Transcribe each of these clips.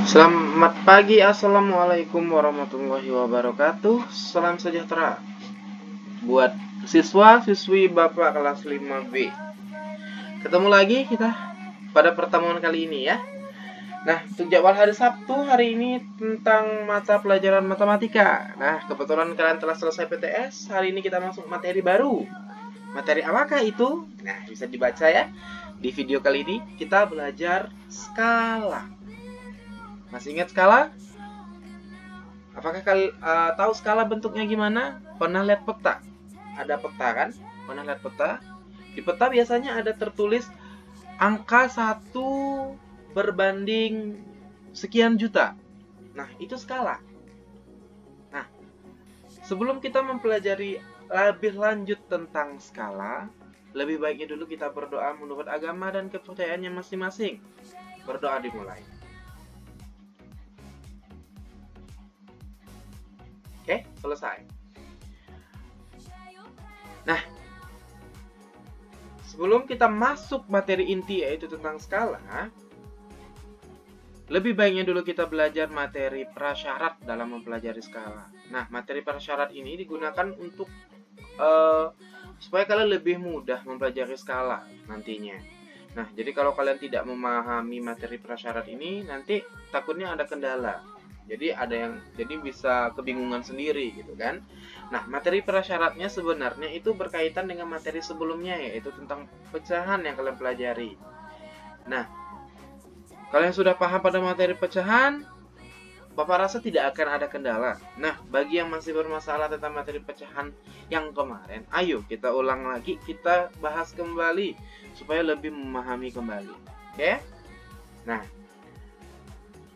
Selamat pagi, assalamualaikum warahmatullahi wabarakatuh. Salam sejahtera buat siswa-siswi Bapak kelas 5B. Ketemu lagi kita pada pertemuan kali ini ya. Nah, untuk jadwal hari Sabtu hari ini tentang mata pelajaran matematika. Nah, kebetulan kalian telah selesai PTS. Hari ini kita masuk materi baru. Materi apakah itu? Nah, bisa dibaca ya. Di video kali ini kita belajar skala. Masih ingat skala? Apakah kalian tahu skala bentuknya gimana? Pernah lihat peta? Ada peta kan? Pernah lihat peta? Di peta biasanya ada tertulis angka 1 berbanding sekian juta. Nah, itu skala. Nah, sebelum kita mempelajari lebih lanjut tentang skala, lebih baiknya dulu kita berdoa menurut agama dan kepercayaannya masing-masing. Berdoa dimulai. Oke, selesai. Nah, sebelum kita masuk materi inti yaitu tentang skala, lebih baiknya dulu kita belajar materi prasyarat dalam mempelajari skala. Nah, materi prasyarat ini digunakan untuk supaya kalian lebih mudah mempelajari skala nantinya. Nah, jadi kalau kalian tidak memahami materi prasyarat ini, nanti takutnya ada kendala. Jadi bisa kebingungan sendiri gitu kan. Nah, materi prasyaratnya sebenarnya itu berkaitan dengan materi sebelumnya yaitu tentang pecahan yang kalian pelajari. Nah, kalian sudah paham pada materi pecahan, Bapak rasa tidak akan ada kendala. Nah, bagi yang masih bermasalah tentang materi pecahan yang kemarin, ayo kita ulang lagi, kita bahas kembali supaya lebih memahami kembali. Oke? Nah,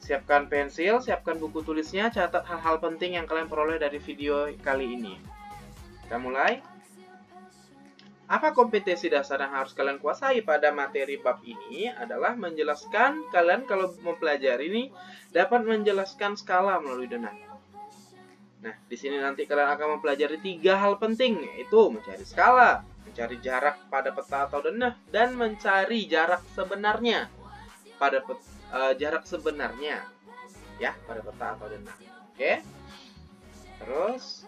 siapkan pensil, siapkan buku tulisnya, catat hal-hal penting yang kalian peroleh dari video kali ini. Kita mulai. Apa kompetensi dasar yang harus kalian kuasai pada materi bab ini adalah menjelaskan kalian kalau mempelajari ini dapat menjelaskan skala melalui denah. Nah, di sini nanti kalian akan mempelajari 3 hal penting yaitu mencari skala, mencari jarak pada peta atau denah, dan mencari jarak sebenarnya pada jarak sebenarnya ya pada peta atau denah. Oke. Terus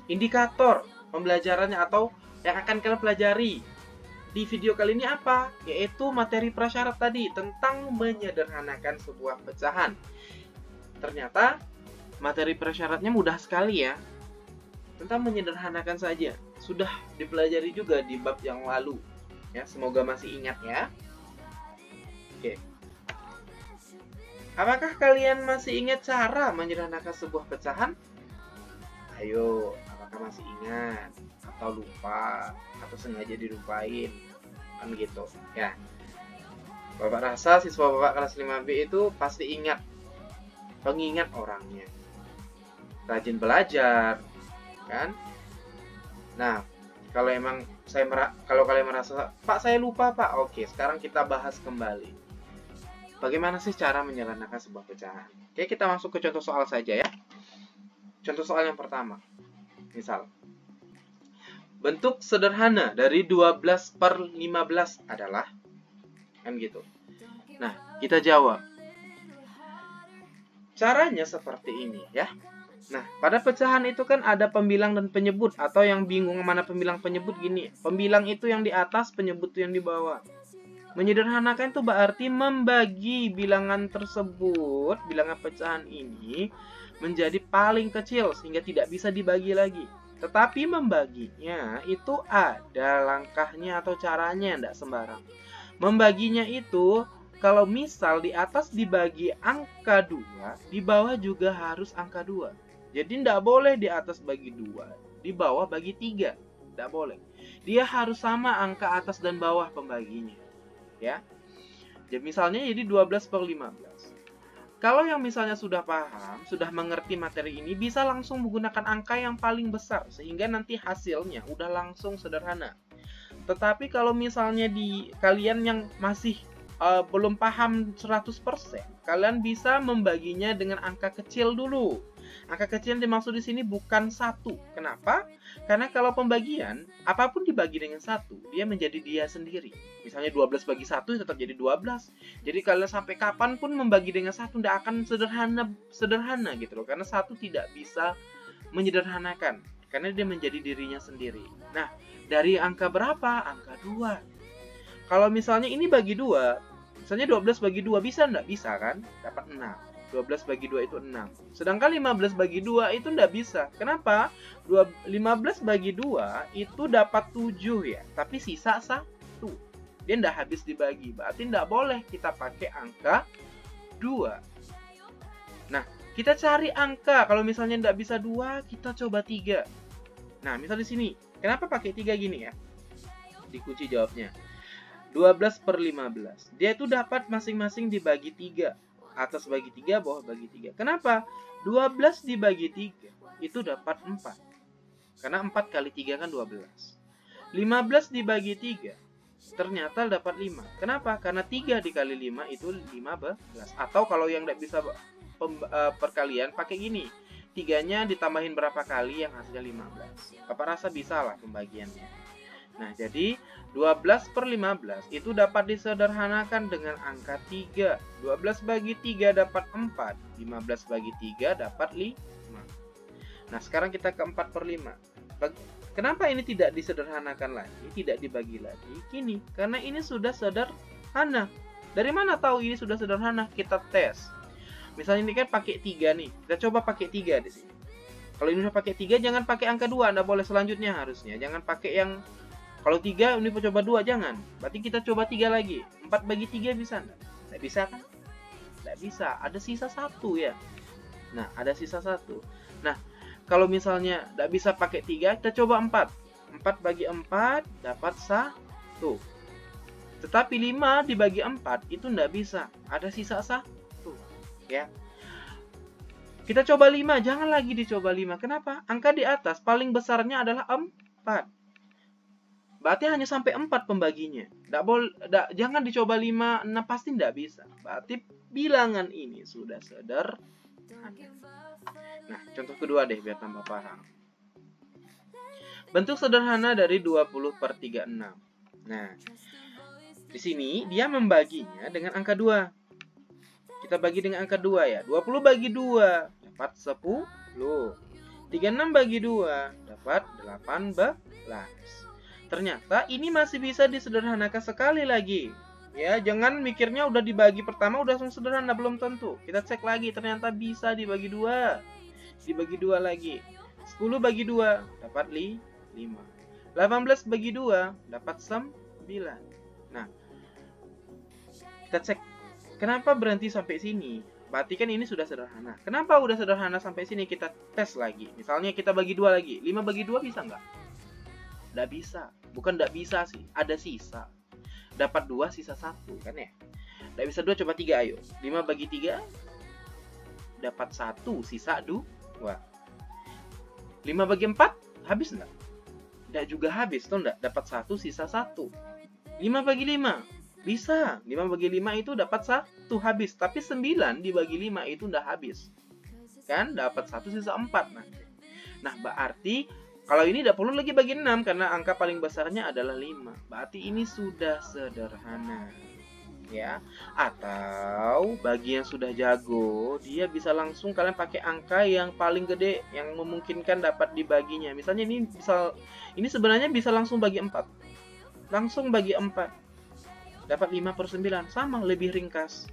indikator pembelajarannya atau yang akan kalian pelajari di video kali ini apa? Yaitu materi prasyarat tadi tentang menyederhanakan sebuah pecahan. Ternyata materi prasyaratnya mudah sekali ya. Tentang menyederhanakan saja. Sudah dipelajari juga di bab yang lalu. Ya, semoga masih ingat ya. Oke. Apakah kalian masih ingat cara menyederhanakan sebuah pecahan? Ayo, apakah masih ingat? Atau lupa? Atau sengaja dilupain? Kan gitu, ya. Bapak rasa siswa Bapak kelas 5B itu pasti ingat. Pengingat orangnya. Rajin belajar, kan? Nah, kalau kalian merasa, Pak saya lupa Pak, oke, sekarang kita bahas kembali. Bagaimana sih cara menyederhanakan sebuah pecahan? Oke, kita masuk ke contoh soal saja ya. Contoh soal yang pertama. Misal, bentuk sederhana dari 12/15 adalah, kan gitu. Nah, kita jawab. Caranya seperti ini ya. Nah, pada pecahan itu kan ada pembilang dan penyebut, atau yang bingung mana pembilang penyebut gini. Pembilang itu yang di atas, penyebut itu yang di bawah. Menyederhanakan itu berarti membagi bilangan tersebut, bilangan pecahan ini menjadi paling kecil sehingga tidak bisa dibagi lagi. Tetapi membaginya itu ada langkahnya atau caranya, tidak sembarang. Membaginya itu kalau misal di atas dibagi angka 2, di bawah juga harus angka 2. Jadi tidak boleh di atas bagi 2, di bawah bagi 3. Tidak boleh. Dia harus sama angka atas dan bawah pembaginya. Ya. Jadi misalnya jadi 12/15. Kalau yang misalnya sudah paham, sudah mengerti materi ini, bisa langsung menggunakan angka yang paling besar sehingga nanti hasilnya udah langsung sederhana. Tetapi kalau misalnya kalian yang masih belum paham 100%, kalian bisa membaginya dengan angka kecil dulu. Angka kecil yang dimaksud di sini bukan 1. Kenapa? Karena kalau pembagian, apapun dibagi dengan 1, dia menjadi dia sendiri. Misalnya 12 bagi 1 tetap jadi 12. Jadi kalian sampai kapanpun membagi dengan 1 tidak akan sederhana gitu loh. Karena 1 tidak bisa menyederhanakan. Karena dia menjadi dirinya sendiri. Nah, dari angka berapa? Angka 2. Kalau misalnya ini bagi 2, misalnya 12 bagi 2 bisa enggak? Bisa kan? Dapat 6. 12 bagi 2 itu 6. Sedangkan 15 bagi 2 itu enggak bisa. Kenapa? 15 bagi 2 itu dapat 7 ya. Tapi sisa 1. Dia enggak habis dibagi. Berarti enggak boleh kita pakai angka 2. Nah, kita cari angka. Kalau misalnya enggak bisa 2, kita coba 3. Nah, misal di sini. Kenapa pakai 3 gini ya? Dikunci jawabnya. 12 per 15. Dia itu dapat masing-masing dibagi 3. Atas bagi 3, bawah bagi 3. Kenapa? 12 dibagi 3 itu dapat 4. Karena 4 kali 3 kan 12. 15 dibagi 3 ternyata dapat 5. Kenapa? Karena 3 dikali 5 itu 15. Atau kalau yang tidak bisa perkalian, pakai gini. 3-nya ditambahin berapa kali yang hasilnya 15. Apa rasa bisa lah pembagiannya. Nah, jadi 12 per 15 itu dapat disederhanakan dengan angka 3. 12 bagi 3 dapat 4. 15 bagi 3 dapat 5. Nah, sekarang kita ke 4 per 5. Kenapa ini tidak disederhanakan lagi? Tidak dibagi lagi? Gini, karena ini sudah sederhana. Dari mana tahu ini sudah sederhana? Kita tes. Misalnya ini kan pakai 3 nih. Kita coba pakai 3 di sini. Kalau ini udah pakai 3, jangan pakai angka 2. Anda boleh selanjutnya harusnya. Jangan pakai yang... Kalau 3, ini coba 2, jangan. Berarti kita coba 3 lagi. 4 bagi 3 bisa enggak? Enggak bisa kan? Enggak bisa. Ada sisa 1 ya. Nah, ada sisa 1. Nah, kalau misalnya enggak bisa pakai 3, kita coba 4. 4 bagi 4 dapat 1. Tetapi 5 dibagi 4 itu enggak bisa. Ada sisa 1. Ya. Kita coba 5, jangan lagi dicoba 5. Kenapa? Angka di atas paling besarnya adalah 4. Berarti hanya sampai 4 pembaginya. Jangan dicoba 5, 6 pasti tidak bisa. Berarti bilangan ini sudah sederhana. Nah, contoh kedua deh biar tambah paham. Bentuk sederhana dari 20 per 36. Nah, di sini dia membaginya dengan angka 2. Kita bagi dengan angka 2 ya. 20 bagi 2 dapat 10. 36 bagi 2 dapat 18. Ternyata ini masih bisa disederhanakan sekali lagi. Ya, jangan mikirnya udah dibagi pertama udah langsung sederhana, belum tentu. Kita cek lagi, ternyata bisa dibagi 2. Dibagi 2 lagi. 10 bagi 2 dapat 5. 18 bagi 2 dapat 9. Nah, kita cek. Kenapa berhenti sampai sini? Berarti kan ini sudah sederhana. Kenapa udah sederhana sampai sini? Kita tes lagi. Misalnya kita bagi 2 lagi. 5 bagi 2 bisa nggak? Nggak bisa. Bukan nggak bisa sih. Ada sisa. Dapat 2, sisa 1. Kan ya? Nggak bisa 2, coba 3 ayo. 5 bagi 3. Dapat 1, sisa 2. 5 bagi 4. Habis nggak? Nggak juga habis. Tuh nggak? Dapat 1, sisa 1. 5 bagi 5. Bisa. 5 bagi 5 itu dapat 1 habis. Tapi 9 dibagi 5 itu udah habis. Kan? Dapat 1, sisa 4 nanti. Nah, berarti kalau ini tidak perlu lagi bagi 6 karena angka paling besarnya adalah 5. Berarti ini sudah sederhana. Ya. Atau bagi yang sudah jago, dia bisa langsung kalian pakai angka yang paling gede yang memungkinkan dapat dibaginya. Misalnya ini sebenarnya bisa langsung bagi 4. Langsung bagi 4. Dapat 5 per 9. Sama, lebih ringkas.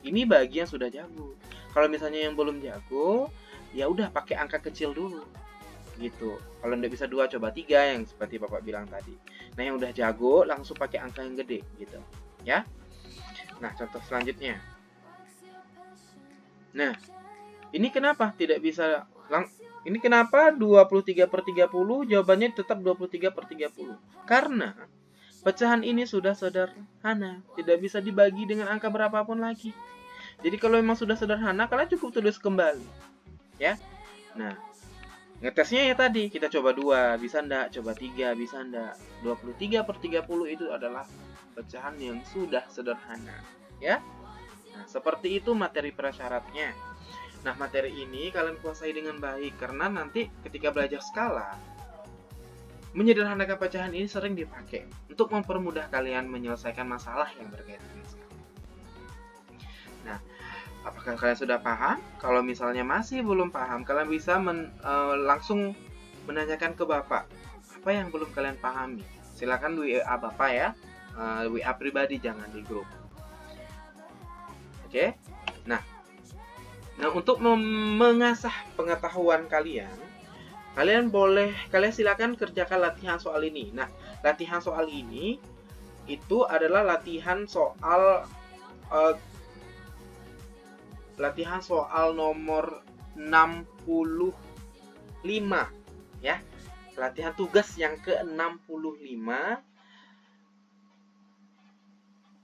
Ini bagi yang sudah jago. Kalau misalnya yang belum jago, ya udah pakai angka kecil dulu. Gitu. Kalau nggak bisa 2, coba 3 yang seperti Bapak bilang tadi. Nah, yang udah jago langsung pakai angka yang gede gitu. Ya. Nah, contoh selanjutnya. Nah, ini kenapa tidak bisa ini kenapa 23 per 30 jawabannya tetap 23 per 30? Karena pecahan ini sudah sederhana, tidak bisa dibagi dengan angka berapapun lagi. Jadi kalau memang sudah sederhana, kalian cukup tulis kembali. Ya. Nah, ngetesnya ya tadi, kita coba 2, bisa enggak? Coba 3, bisa enggak? 23 per 30 itu adalah pecahan yang sudah sederhana. Ya. Nah, seperti itu materi prasyaratnya. Nah, materi ini kalian kuasai dengan baik. Karena nanti ketika belajar skala, Menyederhanakan pecahan ini sering dipakai untuk mempermudah kalian menyelesaikan masalah yang berkaitan dengan skala. Nah, apakah kalian sudah paham? Kalau misalnya masih belum paham, kalian bisa langsung menanyakan ke Bapak apa yang belum kalian pahami. Silakan WA Bapak ya, WA pribadi, jangan di grup. Oke. Nah untuk mengasah pengetahuan kalian silakan kerjakan latihan soal ini. Nah, latihan soal ini itu adalah latihan soal nomor 65 ya. Latihan tugas yang ke-65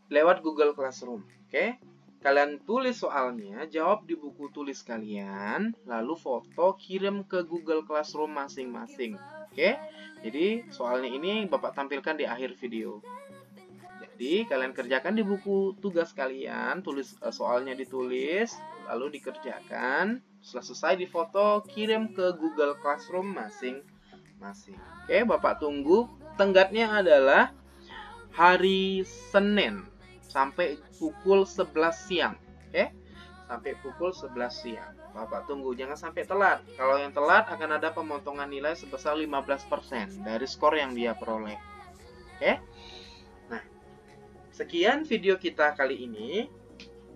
lewat Google Classroom. Oke. Kalian tulis soalnya, jawab di buku tulis kalian, lalu foto kirim ke Google Classroom masing-masing. Oke. Jadi soalnya ini Bapak tampilkan di akhir video. Jadi kalian kerjakan di buku tugas kalian, tulis soalnya ditulis, lalu dikerjakan. Setelah selesai difoto, kirim ke Google Classroom masing-masing. Oke, Bapak tunggu. Tenggatnya adalah hari Senin sampai pukul 11 siang. Oke? Sampai pukul 11 siang. Bapak tunggu, jangan sampai telat. Kalau yang telat akan ada pemotongan nilai sebesar 15% dari skor yang dia peroleh. Oke? Nah, sekian video kita kali ini.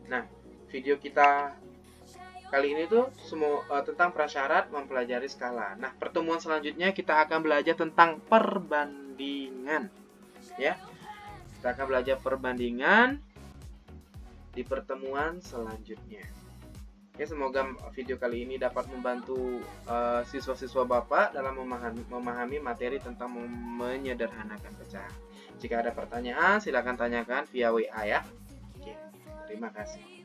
Nah, video kita kali ini tuh semua tentang prasyarat mempelajari skala. Nah, pertemuan selanjutnya kita akan belajar tentang perbandingan. Ya. Kita akan belajar perbandingan di pertemuan selanjutnya. Oke, semoga video kali ini dapat membantu siswa-siswa Bapak dalam memahami materi tentang menyederhanakan pecahan. Jika ada pertanyaan, silakan tanyakan via WA ya. Oke, terima kasih.